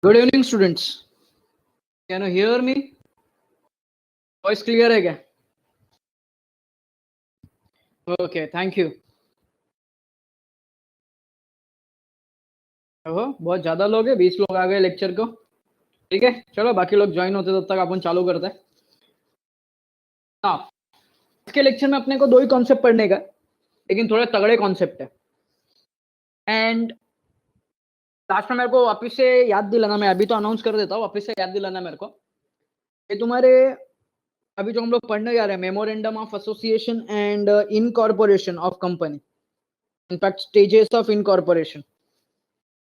Good evening students, can you hear me? Voice clear है क्या? Okay, thank you. ओहो, बहुत ज्यादा लोग हैं, 20 लोग आ गए लेक्चर को। ठीक है, चलो बाकी लोग ज्वाइन होते तब तक अपन चालू करते हैं। हाँ, आज के लेक्चर में अपने को दो ही कॉन्सेप्ट पढ़ने का, लेकिन थोड़े तगड़े कॉन्सेप्ट है। एंड लास्ट में मेरे को वापस से याद दिलाना, मैं अभी तो अनाउंस कर देता हूँ, वापस से याद दिलाना मेरे को। ये तुम्हारे अभी जो हम लोग पढ़ने जा रहे हैं, memorandum of association and incorporation of company, in fact stages of incorporation.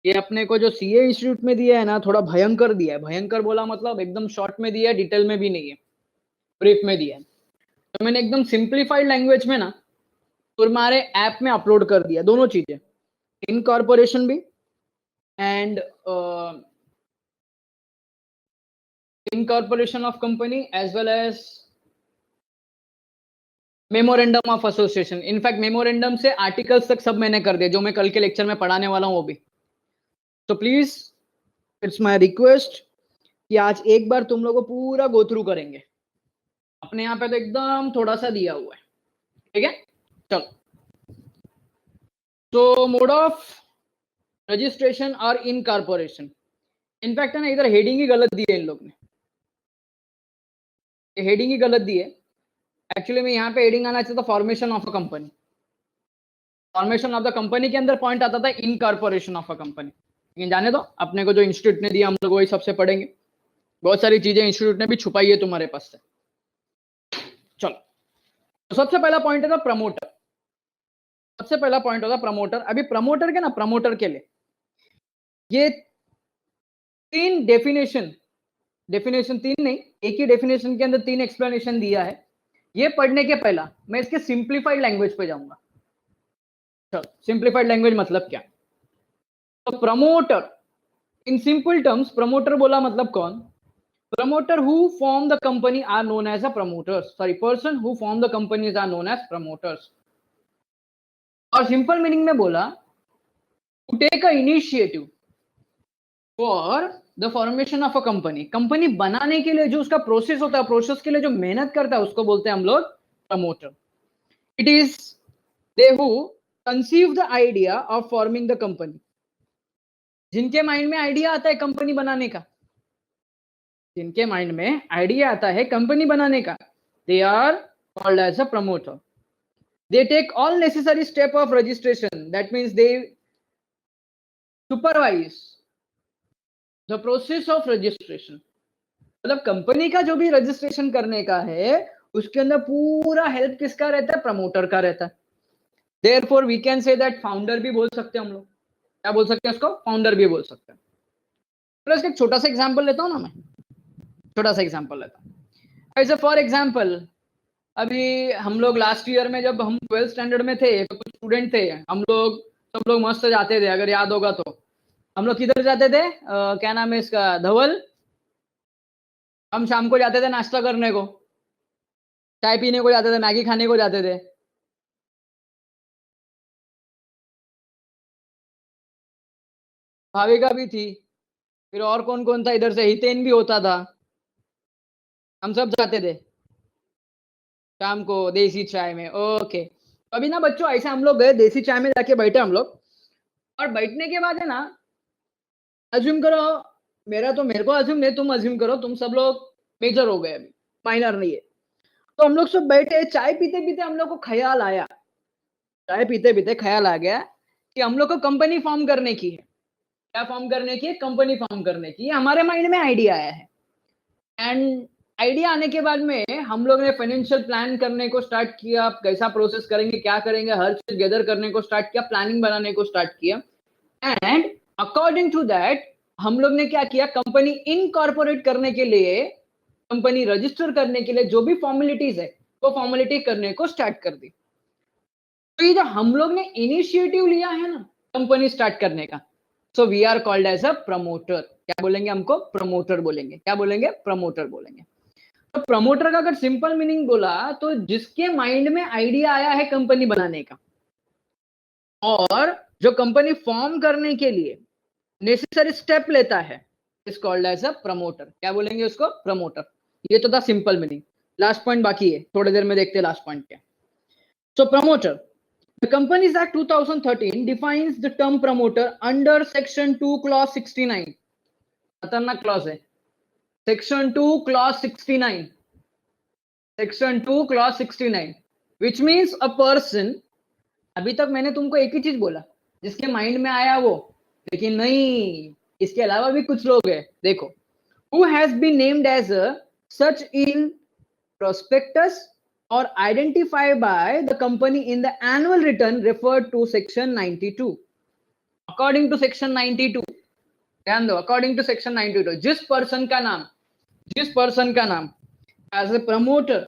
ये अपने को जो सीए इंस्टीट्यूट में दिया है ना, थोड़ा भयंकर दिया है। भयंकर बोला मतलब एकदम शॉर्ट में दिया है, डिटेल में भी नहीं है, ब्रीफ में दिया है। तो मैंने एकदम सिंप्लीफाइड लैंग्वेज में ना तुम्हारे ऐप में अपलोड कर दिया दोनों चीजें, इनकॉर्पोरेशन भी and incorporation of company as well as memorandum of association. In fact memorandum से आर्टिकल्स तक सब मैंने कर दिया, जो मैं कल के लेक्चर में पढ़ाने वाला हूँ वो भी। तो प्लीज, इट्स माय रिक्वेस्ट कि आज एक बार तुम लोगों को पूरा गो थ्रू करेंगे। अपने यहाँ पे तो एकदम थोड़ा सा दिया हुआ है, ठीक है? चलो, तो मोड ऑफ रजिस्ट्रेशन और इनकॉर्पोरेशन। इनफैक्ट है ना, इधर हेडिंग ही गलत दी है इन लोग ने, ये हेडिंग ही गलत दी है। एक्चुअली में यहाँ पे हेडिंग आना चाहिए था formation of a company. Formation of the company के अंदर पॉइंट आता था इनकॉर्पोरेशन ऑफ अ कंपनी। लेकिन जाने दो, अपने को जो इंस्टीट्यूट ने दिया हम लोग वही सबसे पढ़ेंगे। बहुत सारी चीजें इंस्टीट्यूट ने भी छुपाई है तुम्हारे पास से। चलो, तो सबसे पहला पॉइंट है प्रमोटर। सबसे पहला पॉइंट होगा प्रमोटर। अभी प्रमोटर के ना, प्रमोटर के लिए ये तीन डेफिनेशन, डेफिनेशन तीन नहीं, एक ही डेफिनेशन के अंदर तीन एक्सप्लेनेशन दिया है। ये पढ़ने के पहला मैं इसके सिंप्लीफाइड लैंग्वेज पे जाऊंगा। चलो, सिंप्लीफाइड लैंग्वेज मतलब क्या? तो promoter, in simple terms, promoter बोला मतलब कौन? Promoter who form the company are known as a promoters. Sorry, person who form the companies are known as promoters. और सिंपल मीनिंग में बोला, to take a initiative for the formation of a company. Company बनाने के लिए जो उसका process होता है, प्रोसेस के लिए जो मेहनत करता है, उसको बोलते हैं हम लोग promoter. It is they who conceive the idea of forming the company. जिनके माइंड में आइडिया आता है कंपनी बनाने का, जिनके माइंड में आइडिया आता है कंपनी बनाने का, they are called as a promoter. They take all necessary step of registration, that means they supervise the process of registration. मतलब कंपनी का जो भी रजिस्ट्रेशन करने का है, उसके अंदर पूरा हेल्प किसका रहता है? प्रमोटर का रहता है। Therefore we can say that founder भी बोल सकते हैं हम लोग। क्या बोल सकते हैं उसको? फाउंडर भी बोल सकते हैं। तो इसका एक छोटा सा एग्जांपल लेता हूं ना मैं, छोटा सा एग्जांपल लेता हूं। ऐसे फॉर एग्जांपल, अभी हम लोग लास्ट ईयर में जब हम 12th स्टैंडर्ड में थे, तो कुछ स्टूडेंट थे, हम लोग सब लोग मस्त जाते थे, अगर याद होगा तो। हम लोग किधर जाते थे? क्या नाम है इसका, धवल। हम शाम को जाते थे नाश्ता करने को, चाय पीने को जाते थे, मैगी खाने को जाते थे। भाविका भी थी, फिर और कौन कौन था इधर से? हितेन भी होता था। हम सब जाते थे शाम को देसी चाय में। ओके, अभी ना बच्चों, ऐसे हम लोग गए देसी चाय में, जाके बैठे हम लोग। और बैठने के बाद है ना, अज्यूम करो, मेरा तो मेरे को अज्यूम नहीं, तुम अज्यूम करो, तुम सब लोग मेजर हो गए, अभी माइनर नहीं है। तो हम लोग सब बैठे चाय पीते पीते, हम लोग को ख्याल आया, चाय पीते पीते ख्याल आ गया कि हम लोग को कंपनी फॉर्म करने की है। क्या फॉर्म करने की है? कंपनी फॉर्म करने की। हमारे माइंड में आइडिया आया है। एंड आइडिया आने के बाद में हम लोग ने फाइनेंशियल प्लान करने को स्टार्ट किया, कैसा प्रोसेस करेंगे, क्या करेंगे, हर चीज गैदर करने को स्टार्ट किया, प्लानिंग बनाने को स्टार्ट किया। एंड अकॉर्डिंग टू दैट हम लोग ने क्या किया? कंपनी इनकॉर्पोरेट करने के लिए, कंपनी रजिस्टर करने के लिए जो भी फॉर्मेलिटीज है, वो फॉर्मेलिटी करने को स्टार्ट कर दी। तो ये जो हम लोग ने इनिशिएटिव लिया है ना कंपनी स्टार्ट करने का, so we are called as a promoter. क्या बोलेंगे? हमको प्रमोटर बोलेंगे। क्या बोलेंगे? प्रमोटर बोलेंगे। तो प्रमोटर का अगर सिंपल मीनिंग बोला, तो जिसके माइंड में आइडिया आया है कंपनी बनाने का, और जो कंपनी फॉर्म करने के लिए नेसेसरी स्टेप लेता है, is called as a promoter. क्या बोलेंगे उसको? प्रमोटर. ये तो था सिंपल मीनिंग. लास्ट पॉइंट बाकी है, थोड़ी देर में देखते हैं लास्ट पॉइंट क्या. सो promoter, the Companies Act 2013 defines the term promoter under section 2 clause 69. खतरनाक क्लॉज है. section 2 clause 69. section 2 clause 69 which means a person. अभी तक मैंने तुमको एक ही चीज बोला जिसके माइंड में आया वो, लेकिन नहीं, इसके अलावा भी कुछ लोग हैं. देखो, who has been named as a such in prospectus or identified by the company in the annual return referred to section 92. According to section 92, ध्यान दो, according to section 92, जिस पर्सन का नाम as a promoter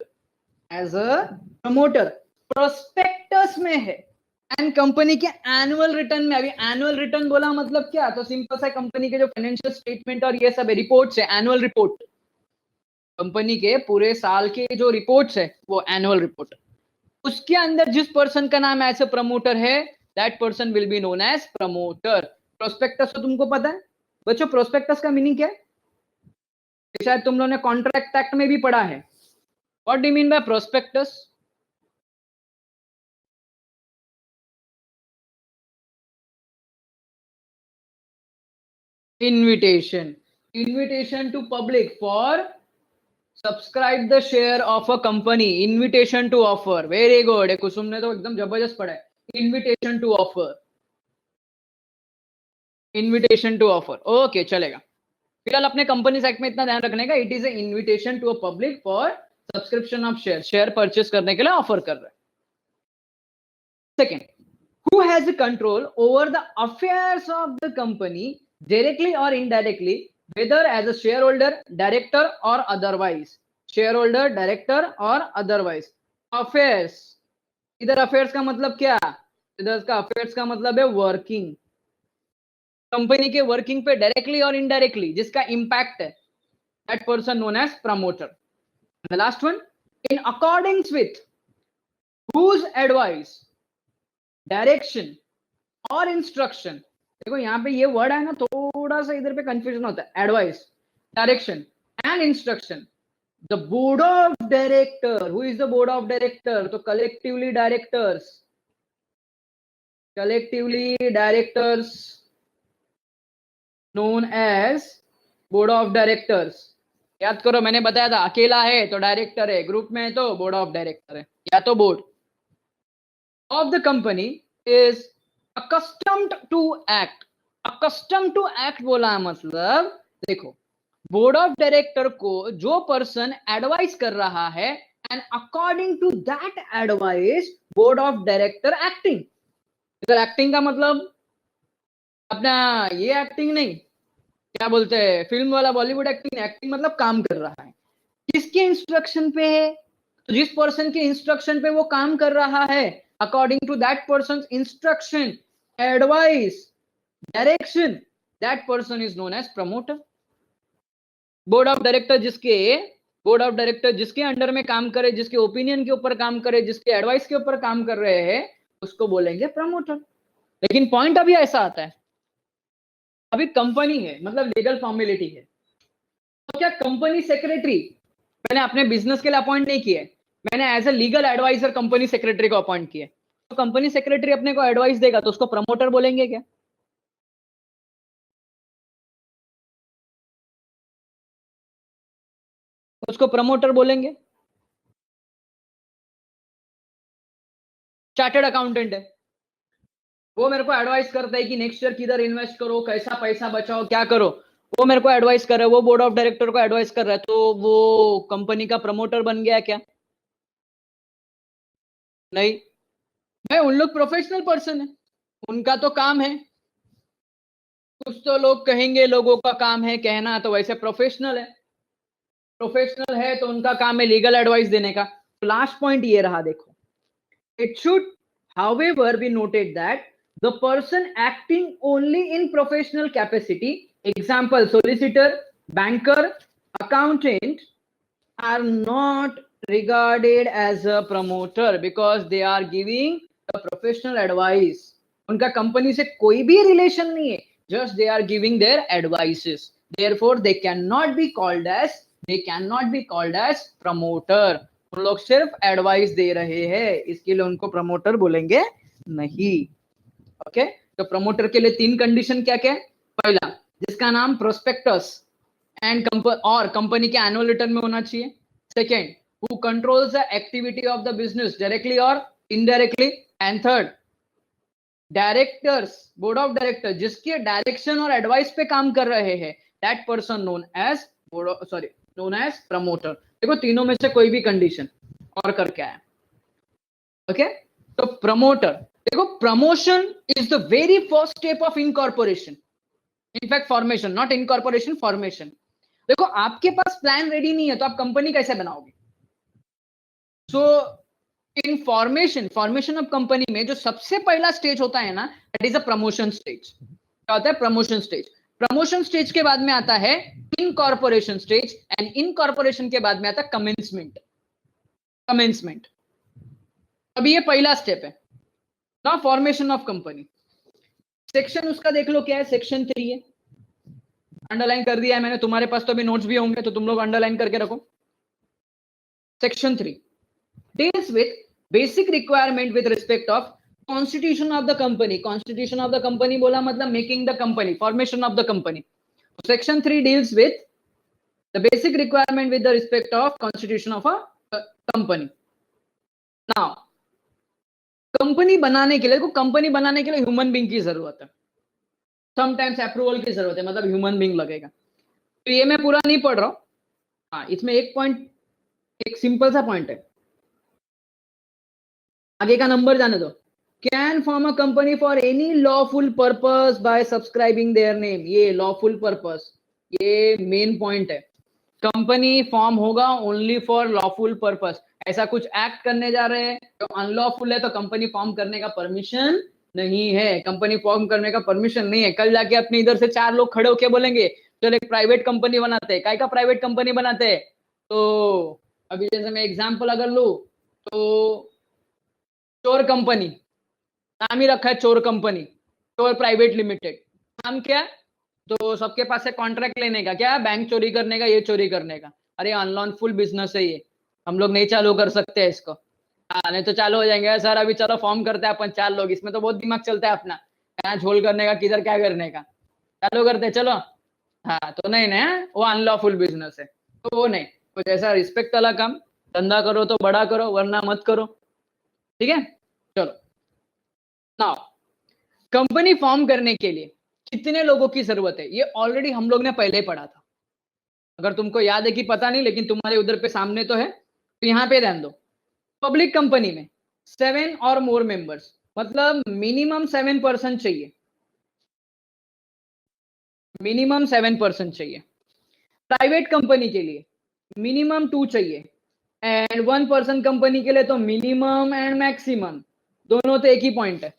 prospectus में है and company के annual return में. अभी एनुअल रिटर्न बोला मतलब क्या? तो सिंपल सा, कंपनी के जो फाइनेंशियल स्टेटमेंट और ये सब रिपोर्ट्स है, एनुअल रिपोर्ट, कंपनी के पूरे साल के जो रिपोर्ट्स है वो एनुअल रिपोर्ट, उसके अंदर जिस पर्सन का नाम एज ए प्रमोटर है, that person will be known as promoter. Prospectus तो तुमको पता है बच्चों, प्रोस्पेक्टस का मीनिंग क्या है? शायद तुम लोगों ने कॉन्ट्रैक्ट एक्ट में भी पढ़ा है. What do you mean by prospectus? invitation to public for subscribe the share of a company. invitation to offer. very good. कुसुम ने तो एकदम जबरदस्त पढ़ा है. invitation to offer. invitation to offer. Okay, चलेगा. फिलहाल अपने कंपनीज एक्ट में इतना ध्यान रखने का, it is a invitation to a public for subscription of share purchase करने के लिए ऑफर कर रहा है. Second, who has control over the affairs of the company directly or indirectly, whether as a shareholder, director or otherwise. shareholder, director or otherwise. affairs, इधर affairs का मतलब क्या? इधर का affairs का मतलब है वर्किंग, कंपनी के वर्किंग पे डायरेक्टली और इनडायरेक्टली जिसका इंपैक्ट है, that person known as promoter. The last one, in accordings with whose advice, direction और इंस्ट्रक्शन. देखो यहाँ पे ये वर्ड है ना, थोड़ा सा इधर पे कंफ्यूजन होता है. Advice, direction and instruction. The board of director, who is the board of director? तो collectively directors known as board of directors. याद करो, मैंने बताया था अकेला है तो डायरेक्टर है, ग्रुप में है तो बोर्ड ऑफ डायरेक्टर है, या तो board of the company is accustomed to act. accustomed to act बोला मतलब, देखो, बोर्ड ऑफ डायरेक्टर को जो पर्सन एडवाइस कर रहा है, and according to that advice board of director acting. इधर एक्टिंग का मतलब अपना ये एक्टिंग नहीं, क्या बोलते हैं फिल्म वाला बॉलीवुड एक्टिंग. एक्टिंग मतलब काम कर रहा है. किसके इंस्ट्रक्शन पे है? तो जिस पर्सन के इंस्ट्रक्शन पे वो काम कर रहा है, according to that person instruction, advice, direction, that person is known as promoter. Board of director जिसके अंडर में काम करे, जिसके ओपिनियन के ऊपर काम करे, जिसके एडवाइस के ऊपर काम कर रहे हैं, उसको बोलेंगे प्रमोटर. लेकिन पॉइंट अभी ऐसा आता है, अभी कंपनी है मतलब लीगल फॉर्मेलिटी है, तो क्या कंपनी सेक्रेटरी मैंने अपने बिजनेस के लिए अपॉइंट नहीं किया है, मैंने as a legal adviser company secretary को अपॉइंट किया. तो कंपनी सेक्रेटरी अपने को एडवाइस देगा तो उसको प्रमोटर बोलेंगे क्या? उसको प्रमोटर बोलेंगे. चार्टर्ड अकाउंटेंट है, वो मेरे को एडवाइस करता है कि नेक्स्ट ईयर किधर इन्वेस्ट करो, कैसा पैसा बचाओ, क्या करो, वो मेरे को एडवाइस कर रहा है, वो बोर्ड ऑफ डायरेक्टर को एडवाइस कर रहा है, तो वो कंपनी का प्रमोटर बन गया क्या? नहीं भाई, उन लोग प्रोफेशनल पर्सन है, उनका तो काम है. कुछ तो लोग कहेंगे लोगों का काम है कहना, तो वैसे प्रोफेशनल है तो उनका काम है लीगल एडवाइस देने का. तो लास्ट पॉइंट ये रहा, देखो, it should however be noted that the person acting only in professional capacity, example solicitor, banker, accountant, are not regarded as a promoter because they are giving a professional advice. उनका company से कोई भी relation नहीं है, just they are giving their advices. Therefore they can not be called as promoter. उन लोग सिर्फ advice दे रहे हैं, इसके लिए उनको प्रमोटर बोलेंगे नहीं। ओके, तो प्रमोटर के लिए 3 कंडीशन क्या क्या है? पहला, जिसका नाम प्रोस्पेक्टस एंड और कंपनी के एनुअल रिटर्न में होना चाहिए। Second, who controls the activity of the business directly और indirectly. And third, directors, board of director जिसके डायरेक्शन और एडवाइस पे काम कर रहे हैं, that person known as promoter. देखो तीनों में से कोई भी कंडीशन और करके आया। ओके, तो प्रमोटर, देखो promotion is the very first step of incorporation, in fact formation, not incorporation, formation. देखो आपके पास प्लान रेडी नहीं है तो आप कंपनी कैसे बनाओगे? सो इन फॉर्मेशन ऑफ कंपनी में जो सबसे पहला स्टेज होता है ना, that is a promotion stage. क्या होता है? Promotion stage. प्रमोशन स्टेज के बाद में आता है इनकॉर्पोरेशन स्टेज, एंड इनकॉर्पोरेशन के बाद में आता है कमेंसमेंट। अभी ये पहला स्टेप है ना, फॉर्मेशन ऑफ कंपनी। सेक्शन उसका देख लो क्या है, सेक्शन 3 है, अंडरलाइन कर दिया है मैंने, तुम्हारे पास तो अभी नोट्स भी होंगे तो तुम लोग अंडरलाइन करके रखो। Section 3 deals with basic requirement with respect of constitution of the company। constitution of the company बोला मतलब making the company, formation of the company। section 3 deals with the basic requirement with the respect of constitution of a company। now company बनाने के लिए, देखो company बनाने के लिए human being की जरूरत है, समटाइम्स अप्रूवल की जरूरत है, मतलब ह्यूमन बीइंग लगेगा। तो ये मैं पूरा नहीं पढ़ रहा हूं, हाँ इसमें एक पॉइंट, एक सिंपल सा पॉइंट है, आगे का नंबर जाने दो। Can form a company for any lawful purpose bye subscribing their name. ये लॉफुल पर्पस, ये मेन पॉइंट है। कंपनी फॉर्म होगा ओनली फॉर लॉफुल पर्पस। ऐसा कुछ एक्ट करने जा रहे हैं जो अनलॉफुल है तो कंपनी फॉर्म करने का परमिशन नहीं है। कंपनी फॉर्म करने का परमिशन नहीं है। कल जाके अपने इधर से 4 लोग खड़े होके बोलेंगे चलो एक प्राइवेट कंपनी बनाते हैं, काय का प्राइवेट कंपनी बनाते हैं? तो अभी जैसे मैं एग्जांपल अगर लूं तो चोर कंपनी, नाम ही रखा है चोर कंपनी, चोर प्राइवेट लिमिटेड। नाम क्या? तो सबके पास से कॉन्ट्रैक्ट लेने का, क्या बैंक चोरी करने का, ये चोरी करने का। अरे अनलॉफुल बिजनेस है ये, हम लोग नहीं चालू कर सकते हैं इसको। हाँ नहीं तो चालू हो जाएंगे सर, अभी चलो फॉर्म करते हैं अपन 4 लोग, इसमें तो बहुत दिमाग चलता है अपना, कहाँ झोल करने का, किधर क्या करने का, चालू करते हैं चलो। हाँ तो नहीं नहीं, वो अनलॉफुल बिजनेस है, तो वो नहीं। कुछ ऐसा रिस्पेक्ट वाला काम, धंधा करो तो बड़ा करो वरना मत करो, ठीक है? चलो नाउ, कंपनी फॉर्म करने के लिए कितने लोगों की जरूरत है, ये ऑलरेडी हम लोग ने पहले पढ़ा था। अगर तुमको याद है कि पता नहीं, लेकिन तुम्हारे उधर पे सामने तो है, तो यहाँ पे ध्यान दो। पब्लिक कंपनी में 7 और मोर मेंबर्स, मतलब मिनिमम 7% चाहिए, मिनिमम 7% चाहिए। प्राइवेट कंपनी के लिए मिनिमम 2 चाहिए, एंड 1% कंपनी के लिए तो मिनिमम एंड मैक्सिमम दोनों तो एक ही पॉइंट है।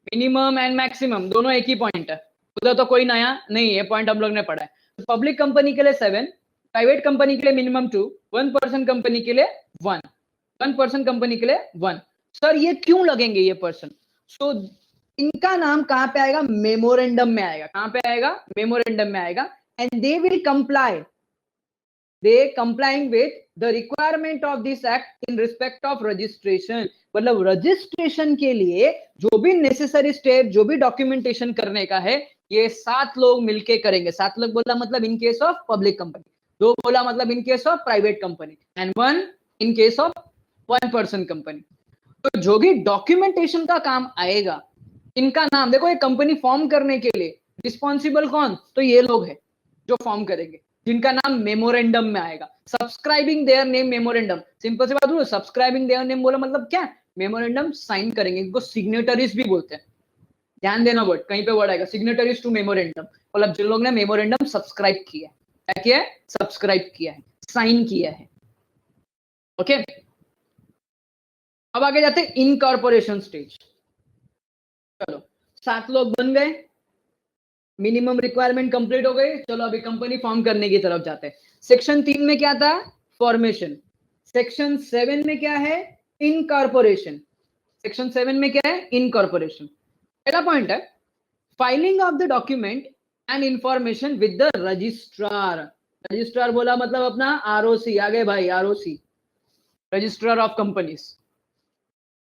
मिनिमम एंड मैक्सिमम दोनों एक ही पॉइंट है, उधर तो कोई नया नहीं है, पॉइंट हम लोग ने पढ़ा है। तो पब्लिक कंपनी के लिए 7, प्राइवेट कंपनी के लिए मिनिमम 2, 1% कंपनी के लिए 1, 1% कंपनी के लिए 1। सर ये क्यों लगेंगे ये पर्सन? सो इनका नाम कहां पे आएगा? मेमोरेंडम में आएगा। कहां पे आएगा? मेमोरेंडम में आएगा। And they will comply, they complying with the requirement of this act in respect of registration। मतलब रजिस्ट्रेशन के लिए जो भी नेसेसरी स्टेप, जो भी डॉक्यूमेंटेशन करने का है, ये 7 लोग मिलके करेंगे। 7 लोग बोला मतलब in case of public company, 2 बोला मतलब in case of private company, and 1 in case of 1% company. तो जो भी डॉक्यूमेंटेशन का काम आएगा, इनका नाम देखो, ये कंपनी फॉर्म करने के लिए रिस्पॉन्सिबल कौन? तो ये लोग है जो फॉर्म करेंगे, जिनका नाम मेमोरेंडम में आएगा। Subscribing their name memorandum, simple सी बात बोलो, सब्सक्राइबिंग देयर नेम बोला मतलब क्या? मेमोरेंडम साइन करेंगे, इनको सिग्नेटरीज भी बोलते हैं। ध्यान देना वर्ड, कहीं पे वर्ड आएगा सिग्नेटरीज टू मेमोरेंडम, मतलब जिन लोग ने मेमोरेंडम सब्सक्राइब किया है। क्या किया है? सब्सक्राइब किया है, साइन किया है। ओके, अब आगे जाते हैं इनकॉर्पोरेशन स्टेज। चलो 7 लोग बन गए, मिनिमम रिक्वायरमेंट कंप्लीट हो गई, चलो अभी कंपनी फॉर्म करने की तरफ जाते हैं। सेक्शन 3 में क्या था? फॉर्मेशन। सेक्शन 7 में क्या है? इनकॉर्पोरेशन। सेक्शन 7 में क्या है? इनकॉर्पोरेशन। पहला पॉइंट है filing of the document and information with the registrar. Registrar बोला मतलब अपना आरओसी, आगे भाई ROC, registrar of companies.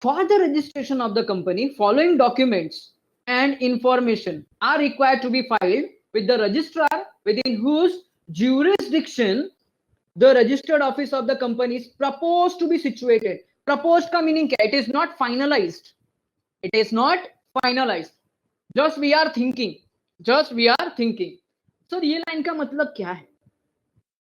For the registration of the company following documents and information are required to be filed with the registrar within whose jurisdiction the registered office of the company is proposed to be situated. Proposed का meaning क्या? It is not finalized. It is not finalized. Just we are thinking. Just we are thinking. So ये line का मतलब क्या है?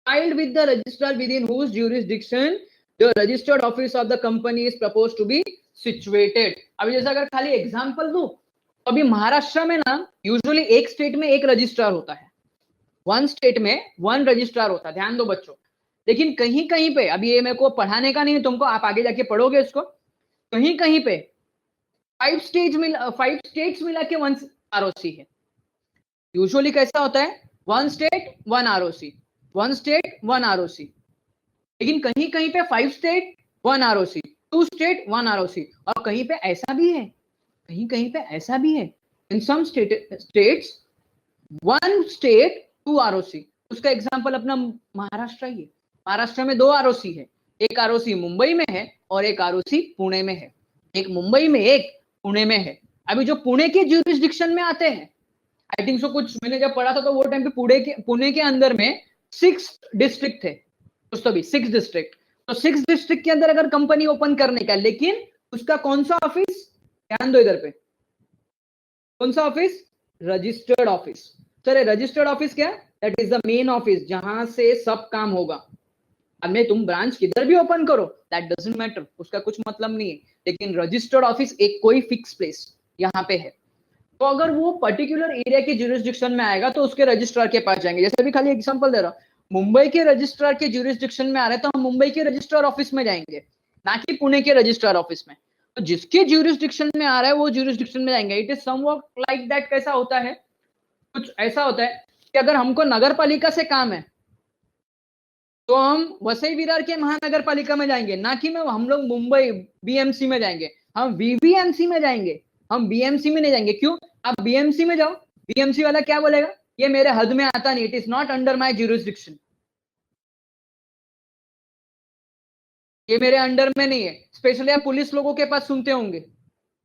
Filed with the registrar within whose jurisdiction the registered office of the company is proposed to be situated. अभी जैसे अगर खाली example दूं, अभी महाराष्ट्र में ना यूजुअली एक स्टेट में एक रजिस्ट्रार होता है, वन स्टेट में वन रजिस्ट्रार होता है, ध्यान दो बच्चों। लेकिन कहीं कहीं पे, अभी ये मेरे को पढ़ाने का नहीं है तुमको, आप आगे जाके पढ़ोगे इसको, कहीं कहीं पे 5 स्टेट्स मिला के वन आरओसी है। यूजुअली कैसा होता है? One state one ROC, one state one ROC. लेकिन कहीं कहीं पे 5 state one ROC, 2 state one ROC, और कहीं पे ऐसा भी है, कहीं कहीं पे ऐसा भी है, in some states one state 2 ROC. उसका एग्जांपल अपना महाराष्ट्र ही है। महाराष्ट्र में 2 आरओसी है, एक आरओसी मुंबई में है और एक आरओसी पुणे में है। एक मुंबई में, एक पुणे में है। अभी जो पुणे के ज्यूरिसडिक्शन में आते हैं, आई थिंक सो कुछ मैंने जब पढ़ा था तो वो टाइम पे पुणे के अंदर में 6 डिस्ट्रिक्ट थे, कुछ तो भी 6 डिस्ट्रिक्ट। तो 6 डिस्ट्रिक्ट के अंदर अगर कंपनी ओपन करने का, लेकिन उसका कौन सा ऑफिस, ध्यान दो इधर पे, कौन सा office? Registered office. Sir registered office क्या? That is the main office जहां से सब काम होगा। अब में तुम ब्रांच किधर भी ओपन करो, दैट डजंट मैटर, उसका कुछ मतलब नहीं है। लेकिन रजिस्टर्ड ऑफिस एक कोई फिक्स प्लेस यहाँ पे है, तो अगर वो पर्टिकुलर एरिया के ज्यूरिसडिक्शन में आएगा तो उसके रजिस्ट्रार के पास जाएंगे। जैसे भी खाली एग्जांपल दे रहा हूं, मुंबई के रजिस्ट्रार के ज्यूरिसडिक्शन में आ रहे हैं तो हम मुंबई के रजिस्ट्रार ऑफिस में जाएंगे, ना कि पुणे के रजिस्ट्रार ऑफिस में। तो जिसके ज्यूरिसडिक्शन में आ रहा है वो ज्यूरिसडिक्शन में जाएंगे। It is somewhat like that. कैसा होता है? कुछ ऐसा होता है कि अगर हमको नगर पालिका से काम है तो हम वसई विरार के महानगर पालिका में जाएंगे, ना कि हम लोग मुंबई बीएमसी में जाएंगे, हम वीवीएमसी में जाएंगे, हम बीएमसी में नहीं जाएंगे। क्यों? आप बीएमसी में जाओ, बीएमसी वाला क्या बोलेगा? ये मेरे हद में आता नहीं, it is not under my jurisdiction, ये मेरे अंडर में नहीं है। स्पेशली आप पुलिस लोगों के पास सुनते होंगे,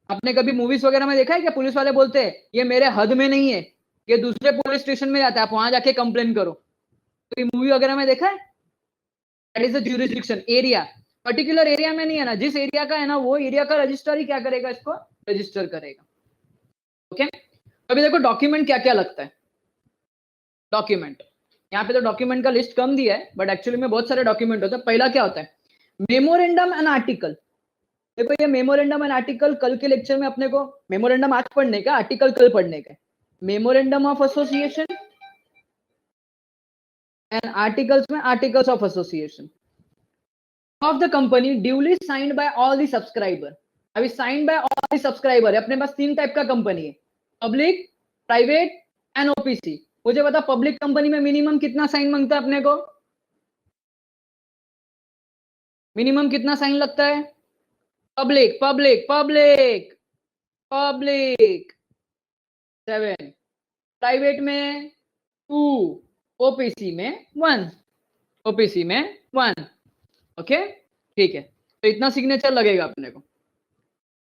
आपने कभी मूवीज वगैरह में देखा है क्या? पुलिस वाले बोलते हैं ये मेरे हद में नहीं है, ये दूसरे पुलिस स्टेशन में जाता है, आप वहां जाके कंप्लेन करो। तो ये मूवी वगैरह में देखा है? That is the jurisdiction area. Particular area में नहीं है ना, जिस एरिया का है ना वो एरिया का रजिस्टर ही क्या करेगा? इसको रजिस्टर करेगा। ओके अभी देखो डॉक्यूमेंट क्या क्या लगता है। डॉक्यूमेंट, यहाँ पे तो डॉक्यूमेंट का लिस्ट कम दिया है, बट एक्चुअली में बहुत सारे डॉक्यूमेंट होते हैं। पहला क्या होता है? Memorandum and article. देखो ये मेमोरेंडम एंड आर्टिकल कल के लेक्चर में अपने को, मेमोरेंडम आज पढ़ने का, आर्टिकल कल पढ़ने का। Memorandum of association and articles में articles of association of the company duly signed by all the subscriber। अभी signed by all the subscriber है। अपने पास 3 टाइप का कंपनी है, पब्लिक, प्राइवेट एंड ओपीसी। मुझे बता पब्लिक कंपनी में मिनिमम कितना साइन मांगता है अपने को? मिनिमम कितना साइन लगता है? Public public public public 7, private में 2, ओपीसी में 1, ओपीसी में 1। ओके ठीक है, तो इतना सिग्नेचर लगेगा अपने को।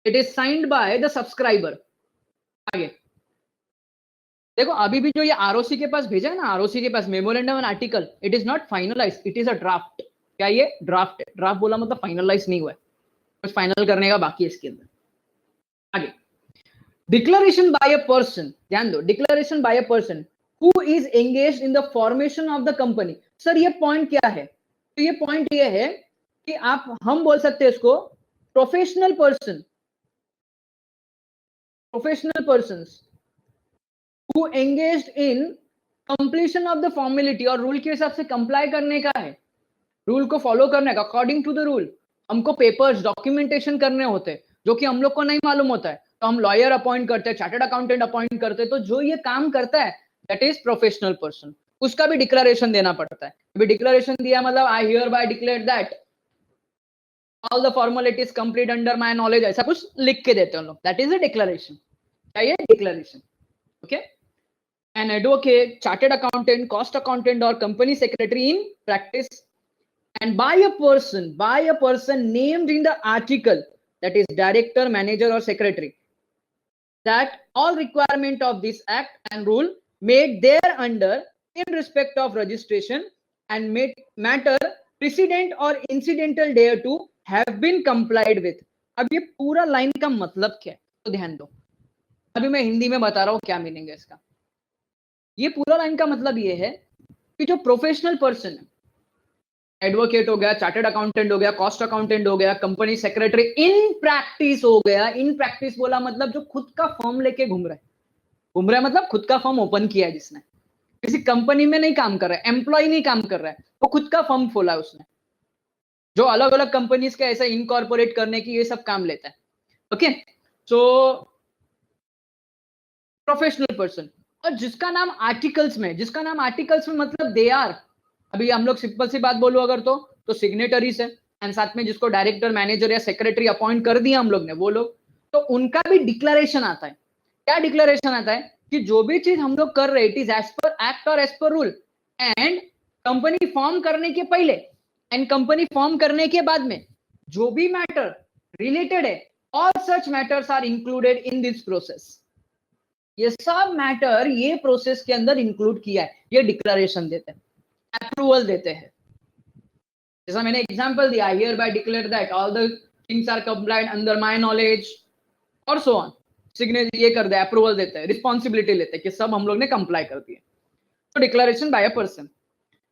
It is signed by the subscriber. आगे देखो अभी भी जो ये आरओसी के पास भेजा है ना, आरओसी के पास memorandum and article, it is not finalise, it is a draft. क्या ये ड्राफ्ट है? ड्राफ्ट बोला मतलब फाइनलाइज नहीं हुआ है, कुछ फाइनल करने का बाकी है इसके अंदर। आगे डिक्लेरेशन बाय अ पर्सन, ध्यान दो, declaration bye a person who is engaged in the formation of the company. Sir ये पॉइंट क्या है? तो ये पॉइंट ये है कि हम बोल सकते हैं इसको professional person, professional persons who engaged in completion of the formality, और रूल के हिसाब से कंप्लाई करने का है, रूल को फॉलो करने का, अकॉर्डिंग टू द रूल। हमको पेपर्स डॉक्यूमेंटेशन करने होते हैं जो कि हम लोग को नहीं मालूम होता है, तो हम लॉयर अपॉइंट करते हैं, चार्टर्ड अकाउंटेंट अपॉइंट करते हैं। तो जो ये काम करता है दैट इज प्रोफेशनल पर्सन, उसका भी डिक्लेरेशन देना पड़ता है। अभी डिक्लेरेशन दिया मतलब I hear bye declare that all the formalities complete under my knowledge, ऐसा कुछ लिख के देते हैं लोग, दैट इज अ डिक्लेरेशन। क्या ये declaration? Okay an advocate, chartered accountant, cost accountant, or company secretary in practice, and by a person named in the article, that is director, manager, or secretary, that all requirement of this act and rule made thereunder in respect of registration and matter precedent or incidental thereto have been complied with. अब ये पूरा line का मतलब क्या है तो ध्यान दो, अभी मैं हिंदी में बता रहा हूं क्या मीनिंग है इसका। ये पूरा लाइन का मतलब ये है कि जो प्रोफेशनल पर्सन है, एडवोकेट हो गया, चार्टर्ड अकाउंटेंट हो गया, कॉस्ट अकाउंटेंट हो गया, कंपनी सेक्रेटरी इन प्रैक्टिस हो गया। इन प्रैक्टिस बोला मतलब जो खुद का फर्म लेके घूम रहा है मतलब खुद का फर्म ओपन किया है, जिसने किसी कंपनी में नहीं काम कर रहा है, एम्प्लॉय नहीं काम कर रहा है, वो खुद का फर्म खोला है उसने, जो अलग अलग कंपनीज का ऐसा इनकॉर्पोरेट करने की ये सब काम लेता है। ओके, सो प्रोफेशनल पर्सन, और जिसका नाम आर्टिकल्स में मतलब दे आर, अभी हम लोग सिंपल सी बात बोलो अगर तो सिग्नेटरीज है, एंड साथ में जिसको डायरेक्टर, मैनेजर या सेक्रेटरी अपॉइंट कर दिया हम लोग ने, वो लोग, तो उनका भी डिक्लेरेशन आता है। क्या डिक्लेरेशन आता है कि जो भी चीज हम लोग कर रहे हैं, it is as per act और as per rule, and company form करने के पहले एंड कंपनी फॉर्म करने के बाद में जो भी मैटर रिलेटेड है, all such matters are included in this process. ये सब मैटर ये प्रोसेस के अंदर इंक्लूड किया है, ये डिक्लेरेशन देते हैं, अप्रूवल देते हैं। जैसा मैंने एग्जांपल दिया, hereby declare that all the things are complied under my knowledge और सो ऑन, सिग्नेचर ये कर दे, अप्रूवल देते हैं, रिस्पॉन्सिबिलिटी लेते हैं कि सब हम लोग ने कंप्लाई कर दिया। तो डिक्लेरेशन बाय अ पर्सन।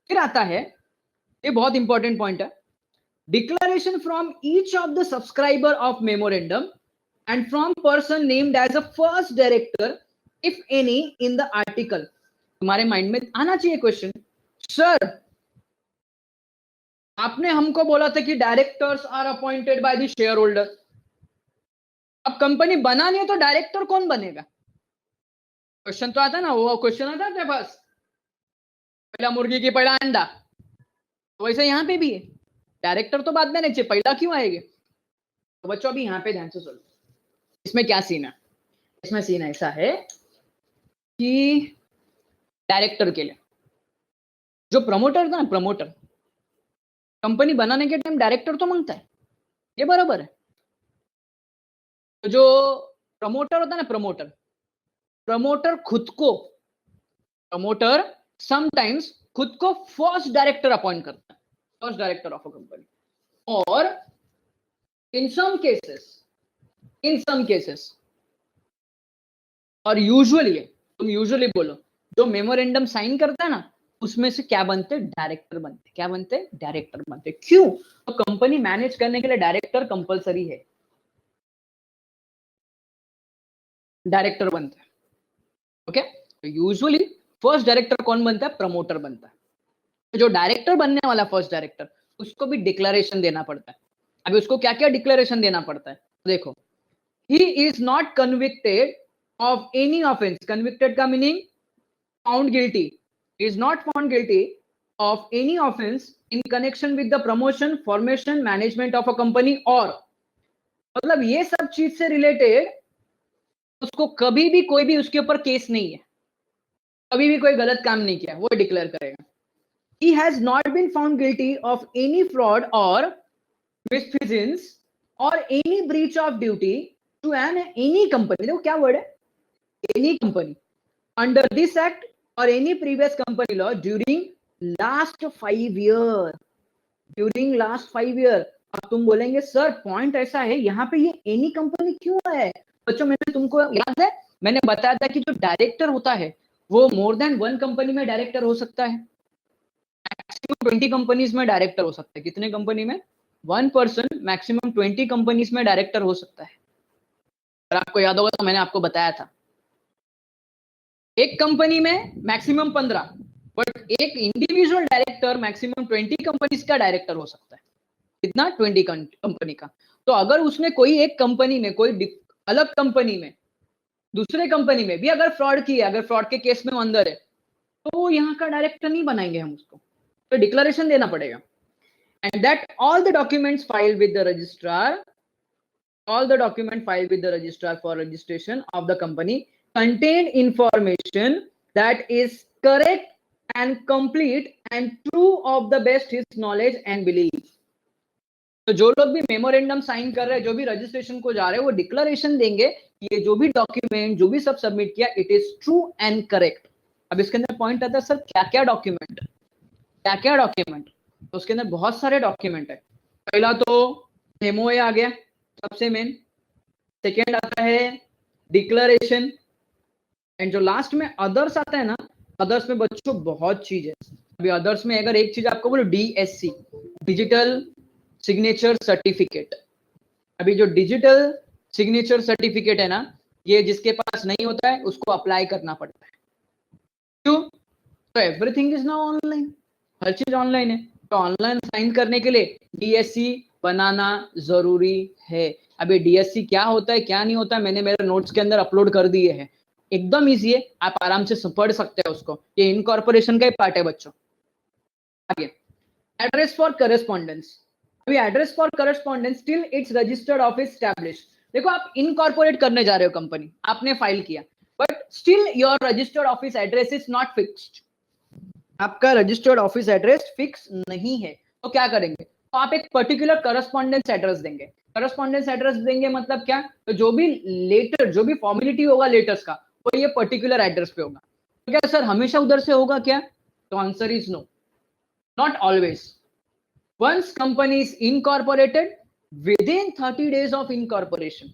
फिर आता है, ये बहुत इंपॉर्टेंट पॉइंट है, declaration from each of the subscriber of memorandum and from person named as a first director if any in the article। तुम्हारे माइंड में आना चाहिए क्वेश्चन, सर आपने हमको बोला था कि directors are appointed by the shareholder, अब कंपनी बनानी है तो डायरेक्टर कौन बनेगा? क्वेश्चन तो आता ना, वो क्वेश्चन आता है पास, पहला मुर्गी की पहला अंडा, तो वैसे यहाँ पे भी है, डायरेक्टर तो बाद में नहीं चाहिए, पहला क्यों आएगा? तो बच्चों अभी यहाँ पे ध्यान से सुनो, इसमें क्या सीन है? इसमें सीन ऐसा है कि डायरेक्टर के लिए जो प्रमोटर था ना, प्रमोटर कंपनी बनाने के टाइम डायरेक्टर तो मांगता है, ये बराबर है। तो जो प्रमोटर होता है ना, प्रमोटर समटाइम्स खुद को फर्स्ट डायरेक्टर अपॉइंट करता है, first director of a company. और इन सम केसेस और यूजुअली बोलो, जो मेमोरेंडम साइन करता है ना, उसमें से क्या बनते? डायरेक्टर बनते। क्यों? तो कंपनी मैनेज करने के लिए डायरेक्टर कंपलसरी है, डायरेक्टर बनता है। ओके, तो यूजुअली फर्स्ट डायरेक्टर कौन बनता है? प्रमोटर बनता है। तो जो डायरेक्टर बनने वाला फर्स्ट डायरेक्टर, उसको भी डिक्लेरेशन देना पड़ता है। अभी उसको क्या क्या डिक्लेरेशन देना पड़ता है देखो, he is not convicted of any offence, convicted का meaning found guilty, is not found guilty of any offense in connection with the promotion, formation, management of a company, और मतलब ये सब चीज से रिलेटेड उसको कभी भी कोई भी उसके ऊपर केस नहीं है, कभी भी कोई गलत काम नहीं किया, वो डिक्लेयर करेगा। He has not been found guilty of any fraud or misfeasance or any breach of duty to any company, देखो क्या वर्ड है, any company under this act or any previous company law during last 5 year। अब तुम बोलेंगे sir point ऐसा है यहाँ पे, ये एनी कंपनी क्यों है? बच्चों मैंने तुमको याद है, मैंने बताया था कि जो डायरेक्टर होता है वो मोर देन 1 कंपनी में डायरेक्टर हो सकता है, मैक्सिमम 20 कंपनीज में डायरेक्टर हो सकता है। कितने कंपनी में? 1 पर्सन मैक्सिमम 20 कंपनीज में डायरेक्टर हो सकता है। अगर आपको याद होगा तो मैंने आपको बताया था, एक कंपनी में मैक्सिमम 15, बट एक इंडिविजुअल डायरेक्टर मैक्सिमम 20 कंपनीज का डायरेक्टर हो सकता है। कितना? 20 कंपनी का। तो अगर उसने कोई एक कंपनी में, कोई अलग कंपनी में, दूसरे कंपनी में भी अगर फ्रॉड किया, अगर फ्रॉड के केस में अंदर है, तो यहाँ का डायरेक्टर नहीं बनाएंगे हम उसको, तो डिक्लेरेशन देना पड़ेगा। And that all the documents filed with the registrar, all the document filed with the registrar for registration of the company contain information that is correct and complete and true of the best his knowledge and belief. तो जो लोग भी memorandum sign कर रहे हैं, जो भी registration को जा रहे हैं, वो डिक्लेरेशन देंगे कि ये जो भी डॉक्यूमेंट जो भी सब सबमिट किया it is true and correct. अब इसके अंदर पॉइंट आता है सर क्या क्या डॉक्यूमेंट, क्या क्या डॉक्यूमेंट. तो उसके अंदर बहुत सारे डॉक्यूमेंट है. पहला तो एमओए आ गया सबसे मेन. सेकेंड आता है डिक्लेरेशन. एंड जो लास्ट में अदर्स आता है ना, अदर्स में बच्चों बहुत चीज है. अभी अदर्स में अगर एक चीज आपको बोलो डीएससी, डिजिटल सिग्नेचर सर्टिफिकेट. अभी जो डिजिटल सिग्नेचर सर्टिफिकेट है ना, ये जिसके पास नहीं होता है उसको अप्लाई करना पड़ता है. क्यों? तो एवरीथिंग इज नाउ ऑनलाइन, हर चीज ऑनलाइन है. तो ऑनलाइन साइन करने के लिए डीएससी बनाना जरूरी है. अभी डीएससी क्या होता है क्या नहीं होता है मैंने मेरे नोट्स के अंदर अपलोड कर दिए हैं. एकदम इजी है, आप आराम से पढ़ सकते हैं उसको. ये इनकॉर्पोरेशन का ही पार्ट है बच्चों. आगे एड्रेस फॉर करेस्पॉन्डेंस. अभी address for correspondence till it's registered office establish. देखो आप इनकॉर्पोरेट करने जा रहे हो कंपनी, आपने फाइल किया, but still your registered office address is not fixed. आपका रजिस्टर्ड ऑफिस एड्रेस फिक्स नहीं है. तो क्या करेंगे? तो आप एक पर्टिकुलर करस्पॉन्डेंस एड्रेस देंगे. करस्पॉन्डेंस एड्रेस देंगे मतलब क्या? तो जो भी लेटर, जो भी फॉर्मेलिटी होगा लेटर्स का, वो ये पर्टिकुलर एड्रेस पे होगा. तो क्या सर हमेशा उधर से होगा क्या? तो answer is no, not always. Once company is incorporated, within 30 days of incorporation,